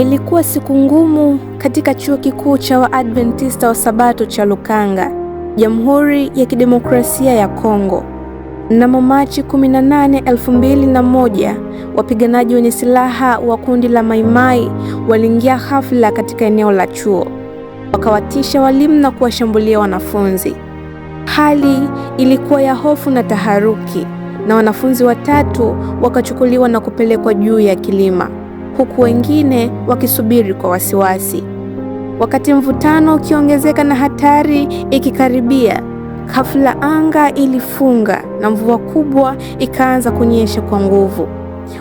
Ilikuwa siku ngumu katika chuo kikuu cha Waadventista wa Sabato cha Lukanga, Jamhuri ya Kidemokrasia ya Kongo. Mnamo Machi 18, 2001, wapiganaji wenye silaha wa kundi la Mai Mai waliingia ghafla katika eneo la chuo. Wakawatisha walimu na kuwashambulia wanafunzi. Hali ilikuwa ya hofu na taharuki, na wanafunzi 3 wakachukuliwa na kupelekwa juu ya kilima, huku wengine wakisubiri kwa wasiwasi. Wakati mvutano ukiongezeka na hatari ikikaribia, ghafla anga ilifunga na mvua kubwa ikaanza kunyesha kwa nguvu.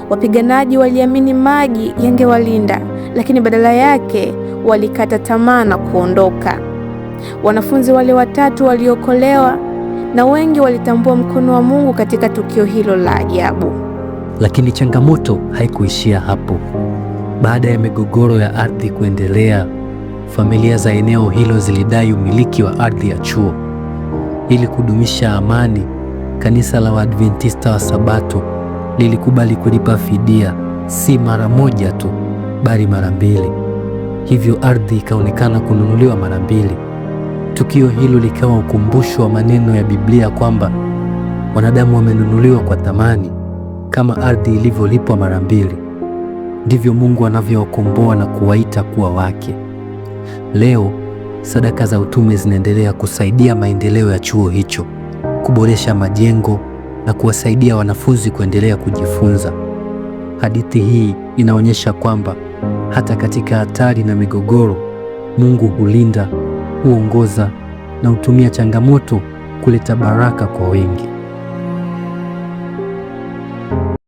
Wapiganaji waliamini maji yangewalinda, lakini badala yake walikata tamaa na kuondoka. Wanafunzi wale 3 waliokolewa, na wengi walitambua mkono wa Mungu katika tukio hilo la ajabu. Lakini changamoto haikuishia hapo. Baada ya migogoro ya ardhi kuendelea, familia za eneo hilo zilidai umiliki wa ardhi ya chuo. Ili kudumisha amani, kanisa la Waadventista wa Sabato lilikubali kulipa fidia, si mara moja tu, bali mara 2. Hivyo ardhi ikaonekana kununuliwa mara 2. Tukio hilo likawa ukumbusho wa maneno ya Biblia kwamba wanadamu wamenunuliwa kwa thamani. Kama ardhi ilivyolipwa mara 2, ndivyo Mungu anavyowakomboa na kuwaita kuwa wake. Leo sadaka za utume zinaendelea kusaidia maendeleo ya chuo hicho, kuboresha majengo na kuwasaidia wanafunzi kuendelea kujifunza. Hadithi hii inaonyesha kwamba hata katika hatari na migogoro, Mungu hulinda, huongoza na hutumia changamoto kuleta baraka kwa wengi.